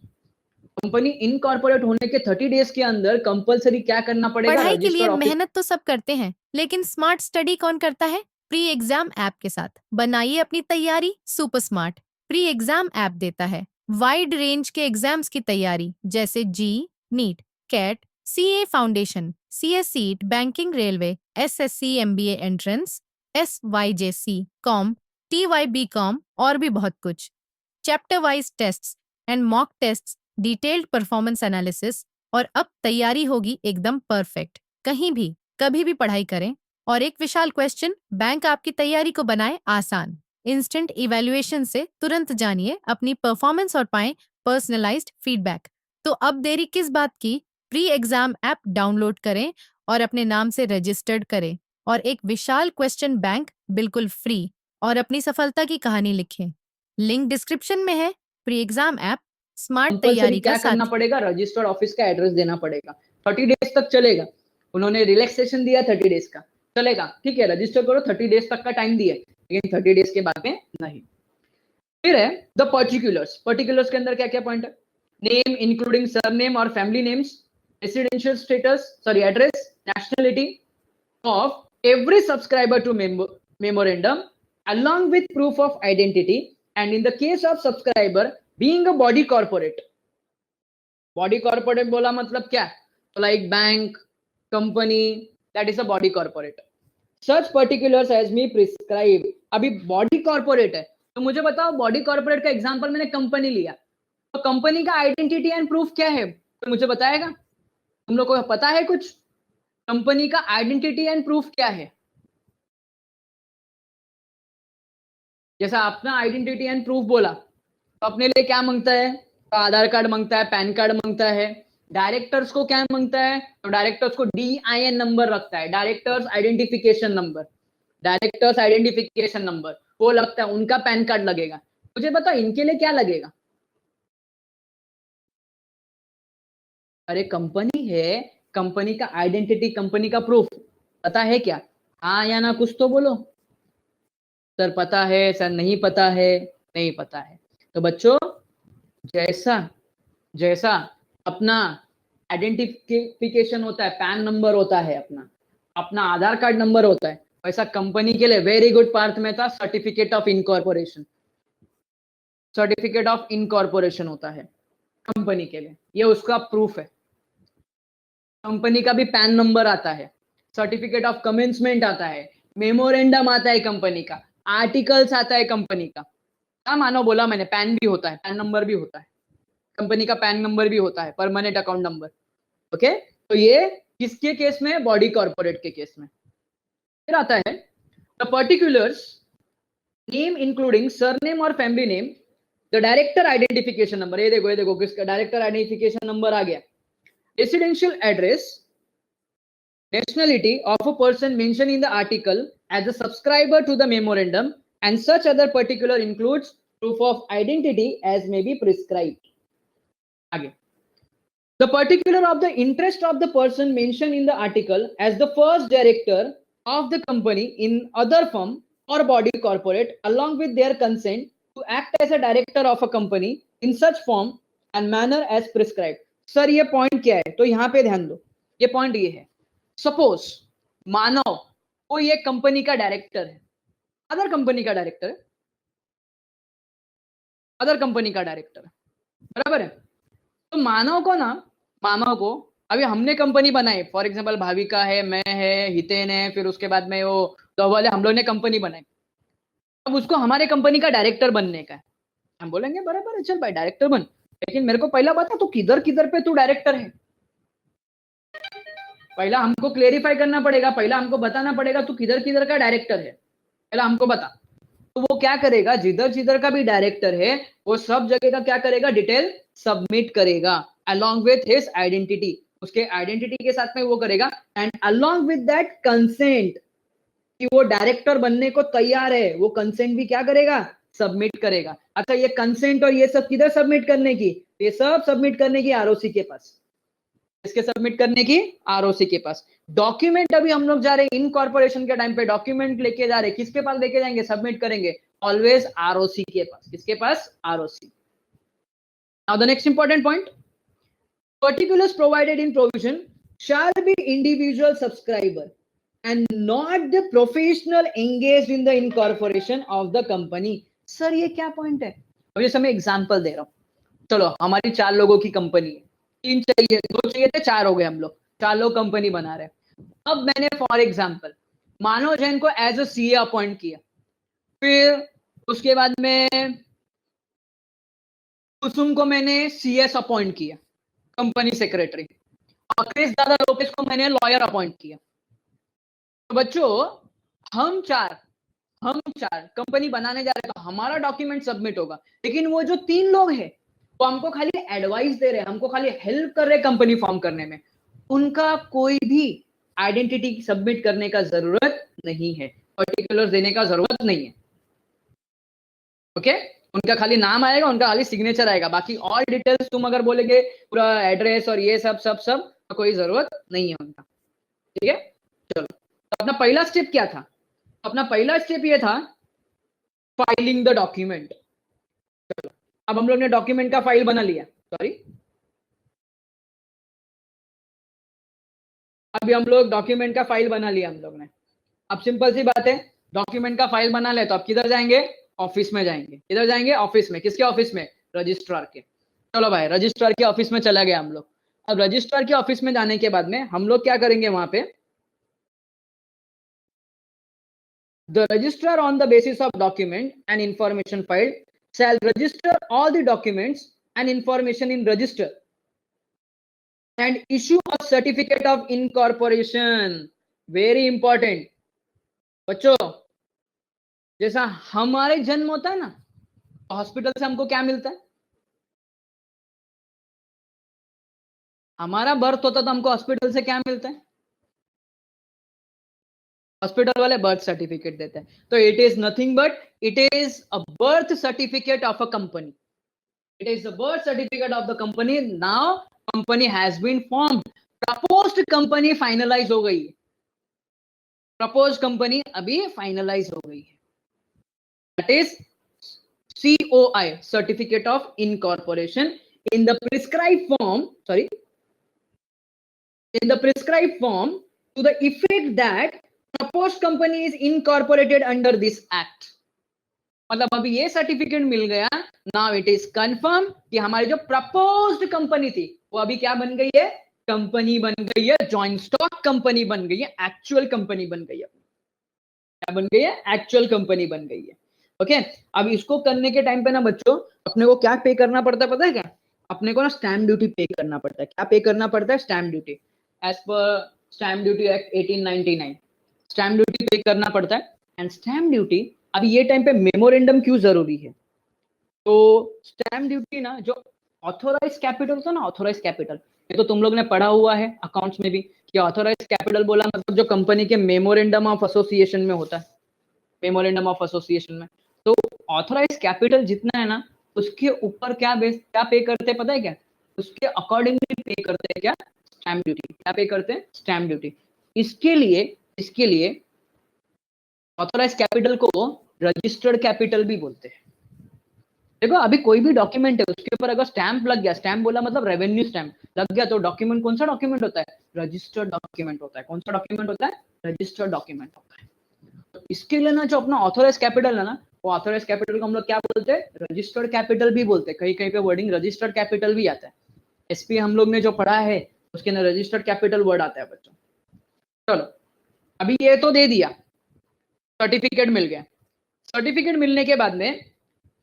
company incorporate होने के 30 डेज के अंदर कंपलसरी क्या करना पड़ेगा? पढ़ाई के लिए रजिस्टर्ड ऑफिस. मेहनत तो सब करते हैं, लेकिन स्मार्ट स्टडी कौन करता है? प्री एग्जाम ऐप के साथ बनाइए अपनी तैयारी super smart. Pre exam app देता है वाइड रेंज के एग्जाम्स की तैयारी, जैसे JEE, NEET, CAT, CA foundation, CSEET, banking, railway, SSC, MBA entrance, SYJC, com, TY com और भी बहुत कुछ. Chapter wise tests and mock tests, detailed performance analysis, और अब तैयारी होगी एकदम परफेक्ट. कहीं भी कभी भी पढ़ाई करें. और एक विशाल क्वेश्चन बैंक आपकी तैयारी को बनाए आसान. इंस्टेंट इवैल्यूएशन से तुरंत जानिए अपनी परफॉर्मेंस और पाएं पर्सनलाइज्ड फीडबैक. तो अब देरी किस बात की? प्री एग्जाम ऐप डाउनलोड करें और अपने नाम से रजिस्टर्ड करें और एक विशाल क्वेश्चन बैंक बिल्कुल फ्री और अपनी सफलता की कहानी लिखें. लिंक डिस्क्रिप्शन में है. Pre exam app smart compulsory तैयारी क्या का करना साथी. पड़ेगा? रजिस्टर्ड ऑफिस का एड्रेस देना पड़ेगा. 30 डेज तक चलेगा. उन्होंने रिलैक्सेशन दिया 30 डेज का, चलेगा, ठीक है, रजिस्टर करो, 30 डेज तक का टाइम दिया, लेकिन 30 डेज के बाद में नहीं. फिर है द पर्टिकुलर्स. पर्टिकुलर्स के अंदर क्या क्या पॉइंट है? नेम इंक्लूडिंग सरनेम और family names, residential status, sorry address, nationality of every subscriber to memorandum along with proof of identity, and in the case of subscriber being a body corporate. body corporate बोला मतलब क्या? तो like bank, company, that is a body corporate. such particulars as me prescribe. अभी body corporate है तो मुझे बताओ body corporate का एग्जांपल मैंने कंपनी लिया, तो कंपनी का आइडेंटिटी एंड प्रूफ क्या है? तो मुझे बताएगा? तुम लोग को पता है कुछ? कंपनी का आइडेंटिटी एंड प्रूफ क्या है? जैसा अपना आइडेंटिटी एंड प्रूफ बोला तो अपने लिए क्या मांगता है? तो आधार कार्ड मांगता है, पैन कार्ड मांगता है. डायरेक्टर्स को क्या मांगता है? तो डायरेक्टर्स को DIN नंबर रखता है, directors identification number. Directors identification number वो लगता है, उनका पैन कार्ड लगेगा. मुझे बताओ इनके लिए क्या लगेगा? अरे कंपनी है, कंपनी का आइडेंटिटी, कंपनी का प्रूफ पता है क्या? हाँ या ना कुछ तो बोलो. सर पता है, सर नहीं पता है. नहीं पता है तो बच्चों जैसा जैसा अपना आइडेंटिफिकेशन होता है, पैन नंबर होता है, अपना अपना आधार कार्ड नंबर होता है, वैसा कंपनी के लिए वेरी गुड पार्ट में था certificate of incorporation. Certificate of incorporation होता है कंपनी के लिए, ये उसका प्रूफ है. कंपनी का भी पैन नंबर आता है, सर्टिफिकेट ऑफ कमेंसमेंट आता है, मेमोरेंडम आता है कंपनी का, आर्टिकल्स आता है कंपनी का. क्या मानो बोला मैंने, पैन भी होता है, पैन नंबर भी होता है, कंपनी का पैन नंबर भी होता है, परमानेंट अकाउंट नंबर. ओके, तो ये किसके केस में? बॉडी कॉर्पोरेट के केस में. फिर आता है the particulars, name including surname और family name, the director identification number. ये देखो किसका डायरेक्टर आइडेंटिफिकेशन नंबर आ गया. Residential address, nationality of a person mentioned in the article as a subscriber to the memorandum, and such other particular includes proof of identity as may be prescribed. आगे, the particular of the interest of the person mentioned in the article as the first director of the company in other firm or body corporate along with their consent to act as a director of a company in such form and manner as prescribed. Sir ये point क्या है? तो यहाँ पे ध्यान दो, ये point ये है, सपोज मानो कोई एक कंपनी का डायरेक्टर है, अदर कंपनी का डायरेक्टर है, अदर कंपनी का डायरेक्टर है, बराबर है? तो मानव को अभी हमने कंपनी बनाई, फॉर एग्जांपल भाविका है, मैं है, हितेन है, फिर उसके बाद में वो धवल है, हम लोग ने कंपनी बनाई। अब उसको हमारे कंपनी का डायरेक्टर बनने का है, हम बोलेंगे बराबर है, चल भाई डायरेक्टर बन, लेकिन मेरे को पहला बता तू किधर किधर पे तू डायरेक्टर है। पहला हमको क्लेरिफाई करना पड़ेगा, पहला हमको बताना पड़ेगा तू किधर किधर का डायरेक्टर है, पहला हमको बता। तो वो क्या करेगा, जिधर जिधर का भी डायरेक्टर है वो सब जगह का क्या करेगा, डिटेल सबमिट करेगा along with his identity, उसके आइडेंटिटी के साथ में वो करेगा, and along with that consent कि वो डायरेक्टर बनने को तैयार है, वो कंसेंट भी क्या करेगा, सबमिट करेगा। अच्छा ये कंसेंट और ये सब किधर सबमिट करने की, ये सब सबमिट करने की आरओसी के पास, इसके सबमिट करने की आरओसी के पास। डॉक्यूमेंट अभी हम लोग जा रहे हैं इनकॉर्पोरेशन के टाइम पे, डॉक्यूमेंट लेके जा रहे हैं, किसके पास लेके जाएंगे, सबमिट करेंगे ऑलवेज आरओसी के पास, किसके पास, ROC. Now the next important point, particulars provided in provision shall be individual subscriber and not the professional engaged in the incorporation of the company। Sir ये क्या पॉइंट है? अब जैसे मैं एग्जांपल दे रहा हूं, चलो हमारी 4 लोगों की कंपनी है, 3 चाहिए, 2 चाहिए थे, 4 हो गए, हम लोग 4 लोग कंपनी बना रहे हैं। अब मैंने फॉर एग्जांपल मानव जैन को एज अ सीए अपॉइंट किया, फिर उसके बाद में कुसुम को मैंने सीएस अपॉइंट किया, कंपनी सेक्रेटरी, और क्रिस दादा लोकेश को मैंने लॉयर अपॉइंट किया। तो बच्चों हम चार कंपनी बनाने जा रहे हैं, तो हमारा डॉक्यूमेंट सबमिट होगा, लेकिन वो जो 3 लोग हैं वो हमको खाली एडवाइस दे रहे हैं, हमको खाली हेल्प कर रहे हैं कंपनी फॉर्म करने में, उनका कोई भी आइडेंटिटी सबमिट करने का जरूरत नहीं है, पर्टिकुलर देने का जरूरत नहीं है। ओके, उनका खाली नाम आएगा, उनका खाली सिग्नेचर आएगा, बाकी ऑल डिटेल्स तुम अगर बोलेगे पूरा एड्रेस और ये सब सब सब तो कोई जरूरत नहीं है उनका। ठीक है, चलो तो अपना पहला स्टेप क्या था, अपना पहला स्टेप ये था फाइलिंग द डॉक्यूमेंट। चलो अब हम लोग ने डॉक्यूमेंट का फाइल बना लिया, अभी हम लोग डॉक्यूमेंट का फाइल बना लिया हम लोग ने। अब सिंपल सी बात है, डॉक्यूमेंट का फाइल बना ले तो आप किधर जाएंगे, ऑफिस में जाएंगे। किधर जाएंगे, ऑफिस में, किसके ऑफिस में, रजिस्ट्रार के। चलो भाई रजिस्ट्रार के ऑफिस में चला गया हम लोग। अब रजिस्ट्रार के ऑफिस में जाने के बाद में हम लोग क्या करेंगे, वहां पे the registrar on the basis of document and information file shall register all the documents and information in register and issue a certificate of incorporation। very important बच्चों, जैसा हमारे जन्म होता है ना, हॉस्पिटल से हमको क्या मिलता है, हमारा बर्थ होता तो हमको हॉस्पिटल से क्या मिलता है, हॉस्पिटल वाले बर्थ सर्टिफिकेट देते हैं। तो it is nothing but it is a birth certificate of a company, it is the birth certificate of the company. Now company has been formed, proposed company finalize हो गई है, propose company अभी finalise हो गई है, that is COI, certificate of incorporation, in the prescribed form, in the prescribed form to the effect that proposed company is incorporated under this act। मतलब अभी ये सर्टिफिकेट मिल गया, नाउ इट इज कंफर्म कि हमारी जो प्रपोज्ड कंपनी थी वो अभी क्या बन गई है, कंपनी बन गई है, जॉइंट स्टॉक कंपनी बन गई है, एक्चुअल कंपनी बन गई है। क्या बन गई है, एक्चुअल कंपनी बन गई है। ओके, अब इसको करने के टाइम पे ना बच्चों अपने को क्या पे करना पड़ता है, पता है क्या, अपने को ना स्टैम्प ड्यूटी पे करना पड़ता है। क्या पे करना पड़ता है, stamp duty, as per stamp duty act 1899 stamp duty pay करना पड़ता है। एंड स्टैम्प ड्यूटी अभी ये टाइम पे मेमोरेंडम क्यों जरूरी है, तो स्टैम्प ड्यूटी ना जो ऑथोराइज कैपिटल होता है ना, ऑथोराइज कैपिटल, ये तो तुम लोग ने पढ़ा हुआ है अकाउंट्स में भी कि ऑथोराइज कैपिटल बोला मतलब जो कंपनी के मेमोरेंडम ऑफ एसोसिएशन में होता है, मेमोरेंडम ऑफ एसोसिएशन में। तो ऑथोराइज कैपिटल जितना है ना, उसके ऊपर क्या पे करते हैं पता है क्या? उसके अकॉर्डिंगली पे करते हैं क्या? Stamp duty. क्या पे करते हैं? Stamp duty. इसके लिए ऑथोराइज कैपिटल को रजिस्टर्ड कैपिटल भी बोलते हैं। देखो अभी कोई भी डॉक्यूमेंट है उसके ऊपर अगर स्टैंप लग गया, स्टैंप बोला मतलब रेवेन्यू स्टैंप लग गया, तो डॉक्यूमेंट कौन सा डॉक्यूमेंट होता है? रजिस्टर्ड डॉक्यूमेंट होता है। कौन सा डॉक्यूमेंट होता है? रजिस्टर्ड डॉक्यूमेंट होता है। तो इसके लिए ना जो अपना ऑथोराइज कैपिटल है ना, वो ऑथोराइज कैपिटल को हम लोग क्या बोलते हैं? रजिस्टर्ड कैपिटल भी बोलते हैं। कहीं कहीं पे वर्डिंग रजिस्टर्ड कैपिटल भी आता है। एसपी हम लोग ने जो पढ़ा है उसके अंदर रजिस्टर्ड कैपिटल वर्ड आता है बच्चों। चलो अभी ये तो दे दिया, सर्टिफिकेट मिल गया। सर्टिफिकेट मिलने के बाद में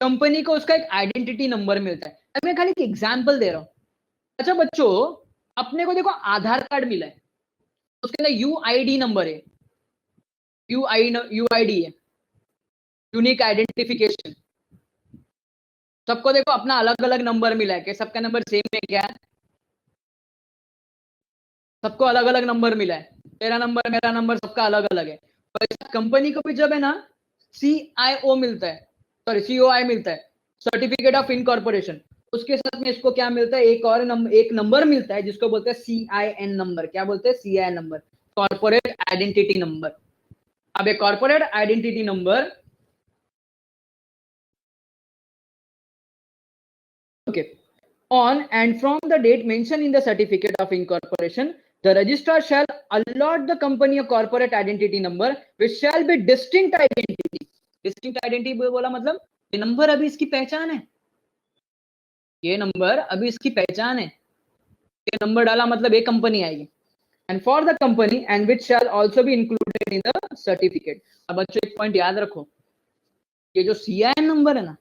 कंपनी को उसका एक आइडेंटिटी नंबर मिलता है। अब मैं खाली एक एग्जांपल दे रहा हूं। अच्छा बच्चों, अपने को देखो आधार कार्ड मिला है, उसके अंदर यूआईडी नंबर है, यूआईडी है, यूनिक आइडेंटिफिकेशन। सबको देखो अपना अलग अलग नंबर मिला है, कि सबका नंबर सेम है क्या? सबको अलग अलग नंबर मिला है, तेरा नंबर मेरा नंबर सबका अलग अलग है। कंपनी को भी जब है ना सीआईओ मिलता है, सॉरी सीओआई मिलता है, सर्टिफिकेट ऑफ इनकॉर्पोरेशन, उसके साथ में इसको क्या मिलता है? एक नंबर मिलता है जिसको बोलते हैं सीआईएन नंबर। क्या बोलते हैं? CIN number, corporate identity number. अब एक corporate identity number, okay, on and from the date mentioned in the certificate of incorporation, the registrar shall allot the company a corporate identity number which shall be distinct identity. Distinct identity बोला मतलब ये number अभी इसकी पहचान है, ये number अभी इसकी पहचान है, ये नंबर डाला मतलब एक कंपनी आएगी। and for the company and which shall also be included in the certificate. अब बच्चों एक पॉइंट याद रखो, ये जो सीआईएन नंबर है ना,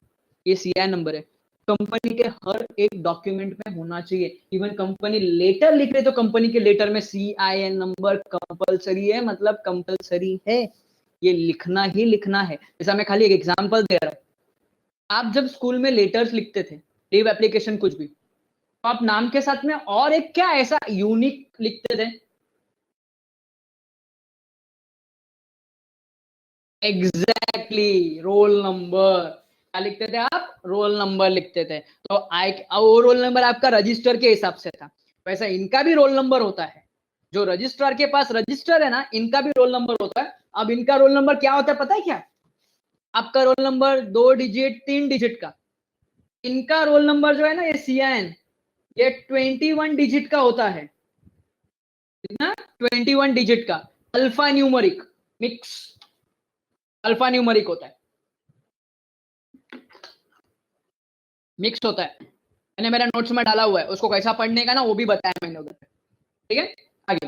ये सीआईएन नंबर है, कंपनी के हर एक डॉक्यूमेंट में होना चाहिए। इवन कंपनी लेटर लिख रहे तो कंपनी के लेटर में सीआईएन नंबर कंपलसरी है, मतलब कंपलसरी है, ये लिखना ही लिखना है। जैसा मैं खाली एक एग्जांपल दे रहा हूं, आप जब स्कूल में लेटर्स लिखते थे, लीव एप्लीकेशन कुछ भी, तो आप नाम के साथ में और एक क्या ऐसा यूनिक लिखते थे? Exactly, roll number. क्या लिखते थे आप? रोल नंबर लिखते थे। तो वो रोल नंबर आपका रजिस्टर के हिसाब से था, वैसा इनका भी रोल नंबर होता है। जो रजिस्ट्रार के पास रजिस्टर है ना, इनका भी रोल नंबर होता है। अब इनका रोल नंबर क्या होता है पता है क्या? आपका रोल नंबर 2 डिजिट 3 डिजिट का, इनका रोल नंबर जो है ना, ये सीआईएन, ये 21 डिजिट का होता है। कितना? 21 डिजिट का, alpha numeric mix, alpha numeric होता है, मिक्स होता है। मैंने मेरा नोट्स में डाला हुआ है, उसको कैसा पढ़ने का ना वो भी बताया मैंने उधर। ठीक है, आगे।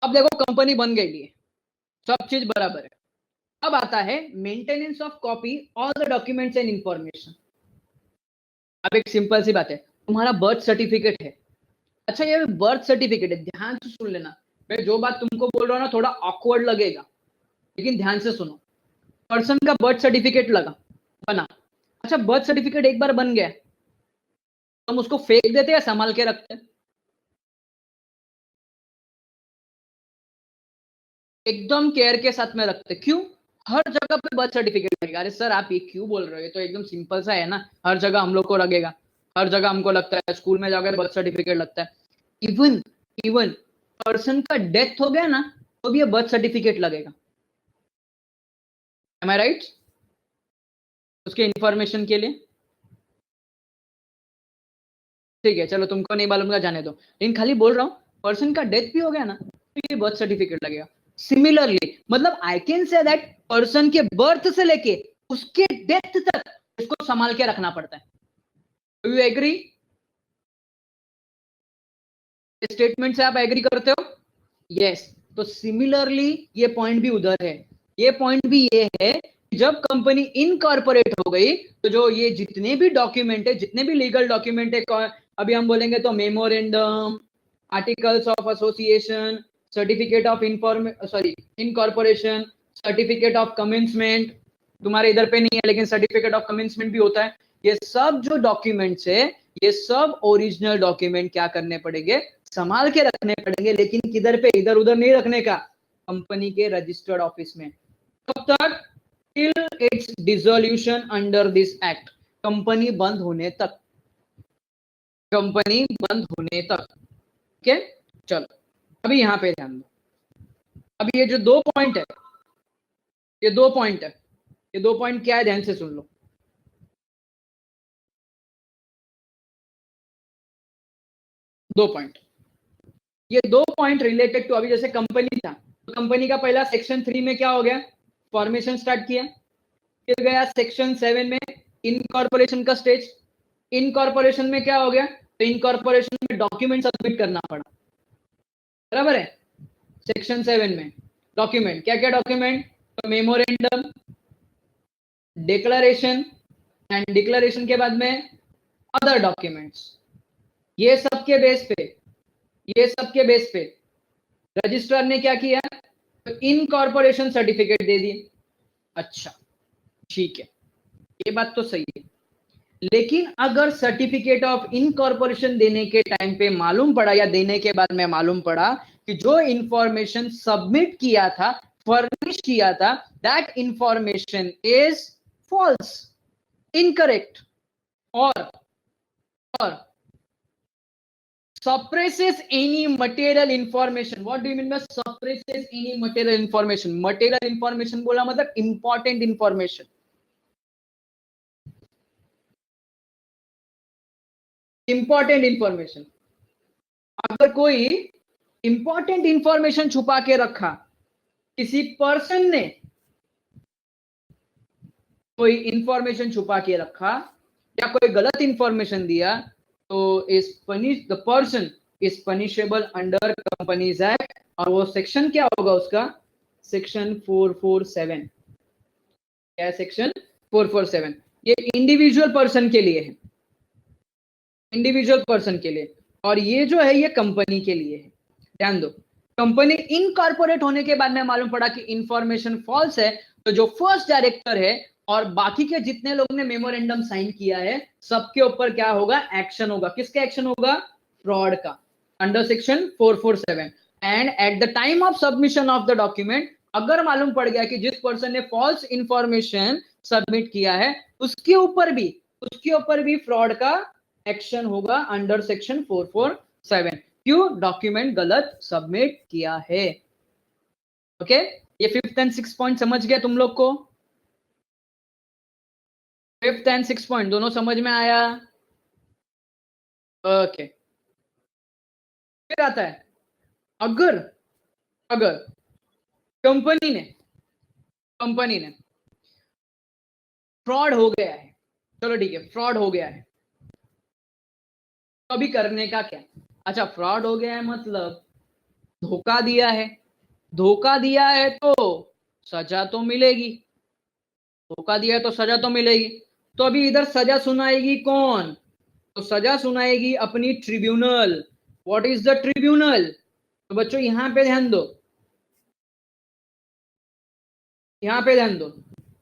अब देखो कंपनी बन गई है, सब चीज बराबर है। अब आता है maintenance of copy all the documents and information. अब एक सिंपल सी बात है, तुम्हारा बर्थ सर्टिफिकेट है। अच्छा ये बर्थ सर्टिफिकेट है, ध्यान से सुन लेना। मैं जो बात तुमको बोल रहा हूँ ना थोड़ा ऑकवर्ड लगेगा, लेकिन ध्यान से सुनो। पर्सन का बर्थ सर्टिफिकेट बना। अच्छा बर्थ सर्टिफिकेट एक बार बन गया, हम उसको फेंक देते या संभाल के रखते हैं? एकदम केयर के साथ में रखते। क्यों? हर जगह पे बर्थ सर्टिफिकेट लगेगा। अरे सर आप ये क्यों बोल रहे हो, ये तो एकदम सिंपल सा है ना, हर जगह हम लोग को लगेगा। हर जगह हमको लगता है, स्कूल में जाकर बर्थ सर्टिफिकेट लगता है। इवन इवन पर्सन का डेथ हो गया ना, तो भी ये बर्थ सर्टिफिकेट लगेगा। एम आई राइट? उसके इंफॉर्मेशन के लिए, ठीक है चलो तुमको नहीं मालूम, जाने दो। लेकिन खाली बोल रहा हूँ, पर्सन का डेथ भी हो गया ना, तो ये बर्थ सर्टिफिकेट लगेगा। सिमिलरली मतलब I can say that person के बर्थ से लेके उसके डेथ तक इसको संभाल के रखना पड़ता है। Do you agree? स्टेटमेंट से आप एग्री करते हो? यस। तो सिमिलरली ये पॉइंट भी उधर है। ये पॉइंट भी ये है, जब कंपनी इनकॉर्पोरेट हो गई तो जो ये जितने भी डॉक्यूमेंट है, जितने भी लीगल डॉक्यूमेंट है, अभी हम बोलेंगे तो memorandum, articles of association, certificate of incorporation, certificate of commencement, तुम्हारे इधर पे नहीं है लेकिन सर्टिफिकेट ऑफ कमेंसमेंट भी होता है। ये सब जो डॉक्यूमेंट्स है ये सब ओरिजिनल डॉक्यूमेंट क्या करने पड़ेंगे, संभाल के रखने पड़ेंगे, लेकिन किधर पे, इधर उधर नहीं रखने का, कंपनी के रजिस्टर्ड ऑफिस में। कब तक? Till it's dissolution under this act, company बंद होने तक, कंपनी बंद होने तक। ओके, चलो अभी यहां पे ध्यान दो। अभी ये जो 2 पॉइंट है, ये 2 पॉइंट है, ये 2 पॉइंट क्या है, ध्यान से सुन लो। 2 पॉइंट, ये 2 पॉइंट रिलेटेड टू, अभी जैसे कंपनी था, तो कंपनी का पहला सेक्शन 3 में क्या हो गया, फॉर्मेशन स्टार्ट किया, फिर गया सेक्शन 7 में इनकॉर्पोरेशन का स्टेज। इनकॉर्पोरेशन में क्या हो गया, तो इनकॉर्पोरेशन में डॉक्यूमेंट सबमिट करना पड़ा, बराबर है। सेक्शन 7 में डॉक्यूमेंट, क्या क्या डॉक्यूमेंट, तो मेमोरेंडम, डिक्लेरेशन, एंड डिक्लेरेशन के बाद में अदर डॉक्यूमेंट्स। ये सब के बेस पे, ये सब के बेस पे रजिस्ट्रार ने क्या किया, तो इनकॉर्पोरेशन सर्टिफिकेट दे दिए। अच्छा, ठीक है, ये बात तो सही है। लेकिन अगर सर्टिफिकेट ऑफ इनकॉर्पोरेशन देने के टाइम पे मालूम पड़ा, या देने के बाद में मालूम पड़ा कि जो इंफॉर्मेशन सबमिट किया था, फर्निश किया था, that information is false, incorrect, और suppresses any material information. What do you mean by suppresses any material information? Material information बोला मतलब important information, important information। अगर कोई इंपॉर्टेंट इंफॉर्मेशन छुपा के रखा, किसी पर्सन ने कोई इंफॉर्मेशन छुपा के रखा, या कोई गलत इंफॉर्मेशन दिया, तो इस punish, the person is punishable under companies act. और वो सेक्शन क्या होगा उसका, सेक्शन 447। क्या है सेक्शन 447? ये इंडिविजुअल पर्सन के लिए है, इंडिविजुअल पर्सन के लिए, और ये जो है ये कंपनी के लिए है। ध्यान दो, कंपनी इनकॉर्पोरेट होने के बाद में मालूम पड़ा कि इंफॉर्मेशन फॉल्स है, तो जो फर्स्ट डायरेक्टर है और बाकी के जितने लोगों ने मेमोरेंडम साइन किया है, सबके ऊपर क्या होगा, एक्शन होगा। किसका एक्शन होगा, फ्रॉड का, under section 447। And at the time of submission of the document, अगर मालूम पड़ गया कि जिस पर्सन ने फॉल्स इंफॉर्मेशन सबमिट किया है, उसके ऊपर भी फ्रॉड का एक्शन होगा अंडर सेक्शन 447। क्यों, डॉक्यूमेंट गलत सबमिट किया है। ओके, ये 5th एंड 6th पॉइंट समझ गया तुम लोग को? 5th एंड 6th पॉइंट दोनों समझ में आया? ओके, फिर आता है, अगर अगर कंपनी ने फ्रॉड हो गया है, चलो ठीक है, फ्रॉड हो गया है, तो अभी करने का क्या? अच्छा, फ्रॉड हो गया है मतलब धोखा दिया है, धोखा दिया है तो सजा तो मिलेगी, धोखा दिया है तो सजा तो मिलेगी। तो अभी इधर सजा सुनाएगी कौन, तो सजा सुनाएगी अपनी tribunal. What is the tribunal? तो बच्चों यहां पे ध्यान दो, यहां पे ध्यान दो।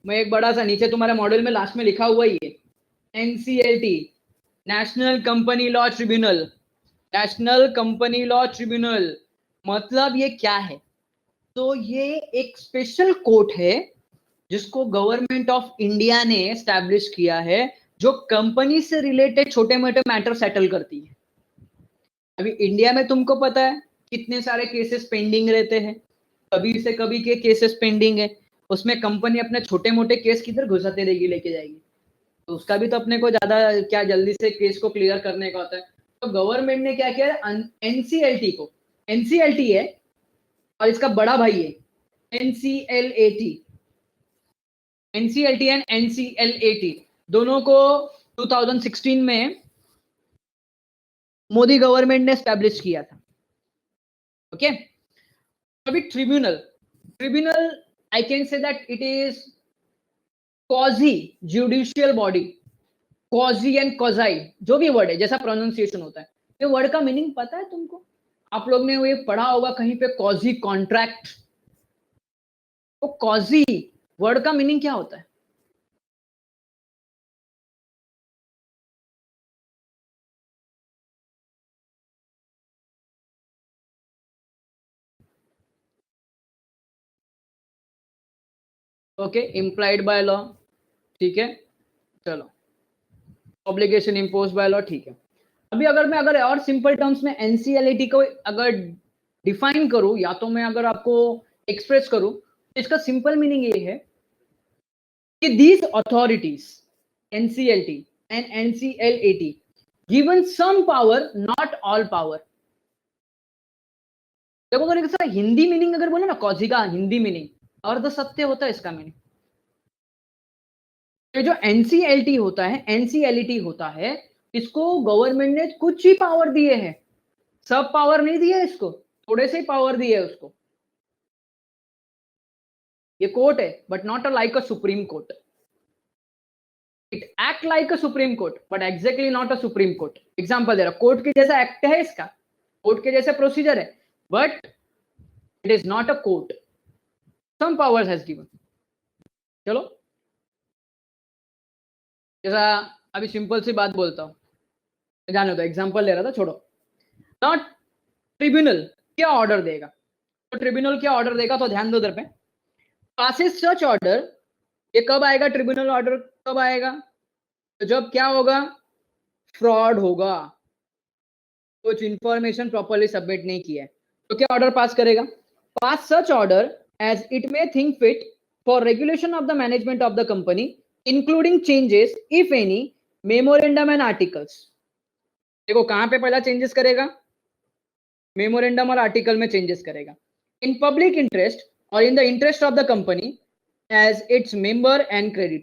मैं एक बड़ा सा, नीचे तुम्हारे मॉडल में लास्ट में लिखा हुआ ही है, NCLT, national company law tribunal, national company law tribunal. मतलब ये क्या है, तो ये एक स्पेशल कोर्ट है जिसको गवर्नमेंट ऑफ इंडिया ने एस्टैब्लिश किया है, जो कंपनी से रिलेटेड छोटे मोटे मैटर सेटल करती है। अभी इंडिया में तुमको पता है कितने सारे केसेस पेंडिंग रहते हैं, कभी से कभी के केसेस पेंडिंग है, उसमें कंपनी अपने छोटे मोटे केस किधर घुसाते रहेगी, लेके जाएगी, तो उसका भी तो अपने को ज्यादा क्या जल्दी से केस को क्लियर करने का होता है। तो गवर्नमेंट ने क्या किया, एनसीएलटी को, एनसीएलटी है और इसका बड़ा भाई है एनसीएलएटी, एनसीएलटी एंड एनसीएलएटी दोनों को 2016 में मोदी गवर्नमेंट ने स्टैब्लिश किया था। ओके, अभी tribunal, tribunal I can say that it is quasi judicial body, quasi and quasi, जो भी वर्ड है, जैसा प्रोनाउंसिएशन होता है। ये वर्ड का मीनिंग पता है तुमको? आप लोग ने ये पढ़ा होगा कहीं पे, क्वाजी कॉन्ट्रैक्ट। तो क्वाजी वर्ड का मीनिंग क्या होता है? ओके, इम्प्लाइड बाय लॉ, ठीक है, चलो, ऑब्लिगेशन इम्पोज बाय लॉ, ठीक है। अभी अगर और सिंपल टर्म्स में एनसीएलटी को अगर डिफाइन करूं, या तो मैं अगर आपको एक्सप्रेस करूं, तो इसका सिंपल मीनिंग ये है कि these authorities, NCLT and NCLAT, given some power, not all power. देखो अगर इसका हिंदी मीनिंग अगर बोले ना, कॉजिका हिंदी मीनिंग अर्ध सत्य होता है इसका मीनिंग। ये जो एनसीएलटी होता है, एनसीएलटी होता है, इसको गवर्नमेंट ने कुछ ही पावर दिए हैं, सब पावर नहीं दिए इसको, थोड़े से पावर दिए है उसको। ये कोर्ट है but not like a supreme court. It act like a supreme court but exactly not a supreme court. Example दे रहा, कोर्ट के जैसा एक्ट है इसका, कोर्ट के जैसे प्रोसीजर है, but it is not a court, some powers has given. चलो, जैसा अभी सिंपल सी बात बोलता हूं, जाने दो, एग्जांपल ले रहा था, छोड़ो। नॉट ट्रिब्यूनल क्या ऑर्डर देगा, तो ट्रिब्यूनल क्या ऑर्डर देगा, तो ध्यान दो उधर पे, पासिस सच ऑर्डर। ये कब आएगा ट्रिब्यूनल ऑर्डर, कब आएगा, तो जब क्या होगा, फ्रॉड होगा, कुछ इंफॉर्मेशन प्रॉपर्ली सबमिट नहीं किया है, तो क्या ऑर्डर पास करेगा, pass such order as it may think fit for regulation of the management of the company including changes if any memorandum and articles. देखो कहां पे पहला चेंजेस करेगा, मेमोरेंडम और आर्टिकल में चेंजेस करेगा, इन पब्लिक इंटरेस्ट और in the interest of the company as its member and credit.